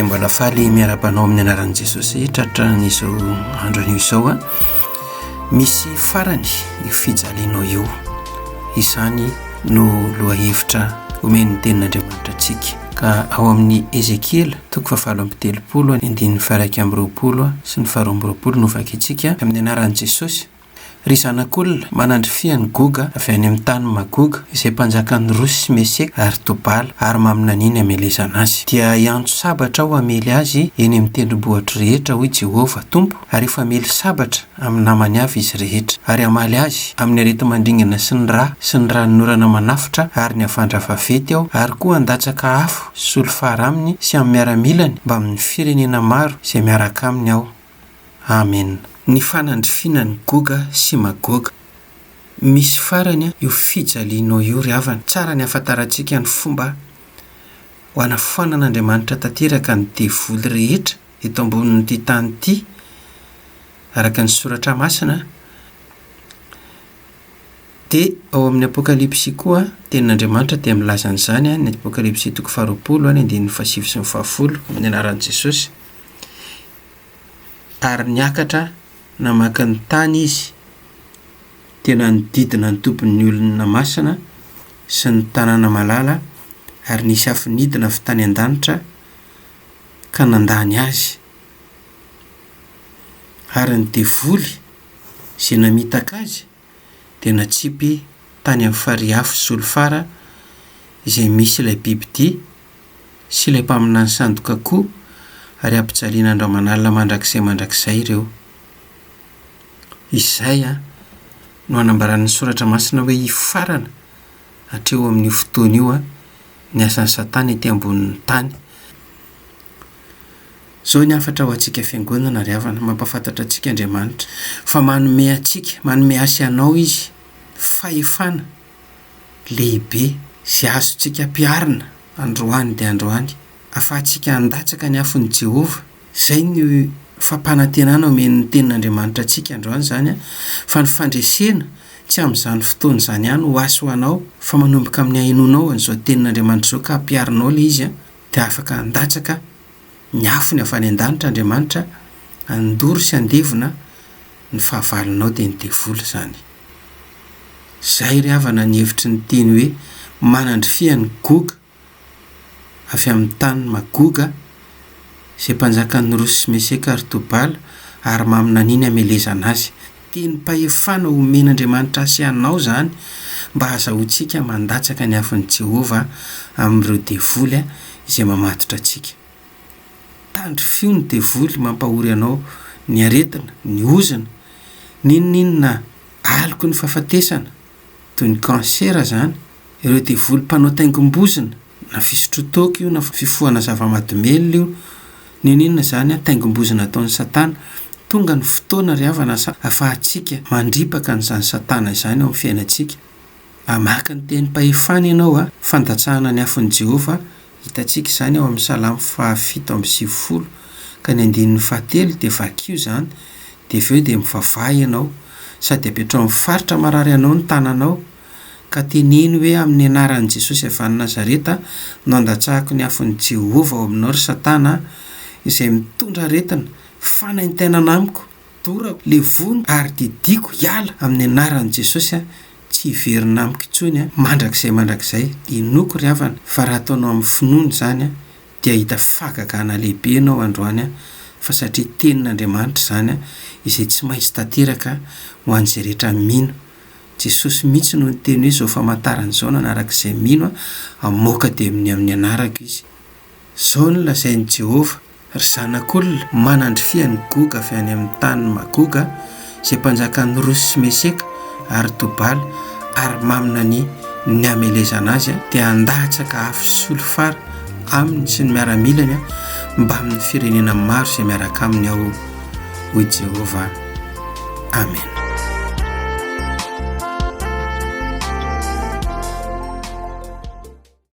dia mbola faly miara-banao amin'ny anaran'i Jesosy tratran'izao andron'io izao a misy farany io fijalianao io izany no lohahevitra omeny tenin'Andriamanitra antsika ka ao amin'ny Ezekiel 7:20 sy ny 12 no vaky antsika amin'ny anaran'i Jesosy. Ry zanak'olona manandrifia ny goga avy any amin'ny tany magoga izay mpanjakan'ny Rosy sy Meseka ary Tobala ary maminaniny amelezana azy dia hiantso sabatra aho hamely azy eny amin'ny tendrombohitra rehetra hoy Jehovah Tompo ary efa mely sabatra amin'ny namany avy izy rehetra ary hamaly azy amin'ny areti-mandringana sy ny ranorana manafitra ary ny avandra vavety aho ary koa handatsaka afo sy solofara aminy sy amin'ny miaramilany mba amin'ny firenena maro izay miaraka aminy aho. Amen. Ny fanandrifiana ny goga sy magoga. Misy farany io fijalianao io ry havana. Tsara ny afantarantsika ny fomba ho anafoanan'Andriamanitra tanteraka ny devoly rehetra eto ambonin'ity tany ity araka ny soratra masina. Dia ao amin'ny Apokalipsy koa tenin'Andriamanitra dia milaza an'izany ny Apokalipsy 20:7-10 amin'ny anaran'i Jesosy. Ary niakatra namaky ny tany izy tena nididina ny tompony olona masina sy ny tanàna malala ary nisy afinidina avy tany an-danitra ka nandany azy ary ny devoly izay namitaka azy dia natsipy tany amin'ny fariafo sy solofara izay misy ilay bibidia sy ilay mpaminany sandoka koa ary ampijaliana andro aman'alina mandrakizay ireo. Izay no anambaran'ny soratra masina hoe hifarana hatreo amin'ny fotoana io ny asan'ny Satana ety ambonin'ny tany. Zao ny afatra ho antsika fiangonana ry havana, mampafantatra antsika Andriamanitra fa manome antsika, manome asa anao izy fahefana lehibe izay azontsika ampiarina androany dia androany afahantsika handatsaka ny afon'i Jehovah. Zay ny fampanantenana omen'ny tenin'Andriamanitra antsika androany zany fa ny fandresena tsy amin'izany fotoana izany ihany ho aso anao fa manomboka amin'ny hainoanao an'izao tenin'Andriamanitra izao ka ampiarinao le izy dia afaka handatsaka ny afony avy any an-danitra Andriamanitra handory sy handevona ny fahavalonao dia ny devoly zany. Zay ry havana ny hevitry ny teny hoe manandrifia ny goga avy amin'ny tany magoga izay mpanjakan'ny Rosy sy Meseka ary Tobala ary maminaniny amelezana azy. Teny mpahefana omen'Andriamanitra asa anao zany mba hahazoantsika mandatsaka ny afon'i Jehovah amin'ireo devoly izay mamatotra antsika. Tandrifio ny devoly mampahory anao ny aretina, ny ozana, ninona aloko ny fahafatesana toy ny kansera zany. Ireo devoly mpanao taingom-bozina na fisotrotoka io na fifohana zava-mahadomelina io ninona zany taingom-bozina ataon'ny Satana. Tonga ny fotoana ry havana afahantsika mandripaka n'izany Satana izany ao amin'ny fiainantsika. Amaka ny teny mpahefana ianao fandatsahana ny afon'i Jehovah. Hitantsika izany ao amin'ny Salamo 7:7 ka ny 9:7 dia vakio zany dia aveo dia mivavaha ianao sady apetrao amin'ny faritra marary anao ny tananao ka teneny hoe amin'ny anaran'i Jesosy avy any Nazareta no andatsahako ny afon'i Jehovah ao aminao ry Satana izay mitondra aretina, fanaintainana amiko, dorako, levono ary didiko hiala amin'ny anaran'i Jesosy tsy hiverina amiko intsony mandrakizay. Inoko ry havana fa raha ataonao amin'ny finoana zany dia hita fagagana lehibe ianao androany fa satria tenin'Andriamanitra zany izay tsy maintsy tanteraka ho an'izay rehetra mino. Jesosy mihitsy no niteny hoe zao famantaran'izao nanarak'izay mino amoaka dia amin'ny anarako izy. Zao no lazain'i Jehovah. Ry zanak'olona manandrifia ny goga avy any amin'ny tany magoga izay mpanjakan'ny Rosy sy Meseka ary Tobala ary maminany ny amelezana azy dia handatsaka afo sy solofara aminy sy ny miaramilany mba amin'ny firenena maro izay miaraka aminy ao hoy Jehovah. Amen.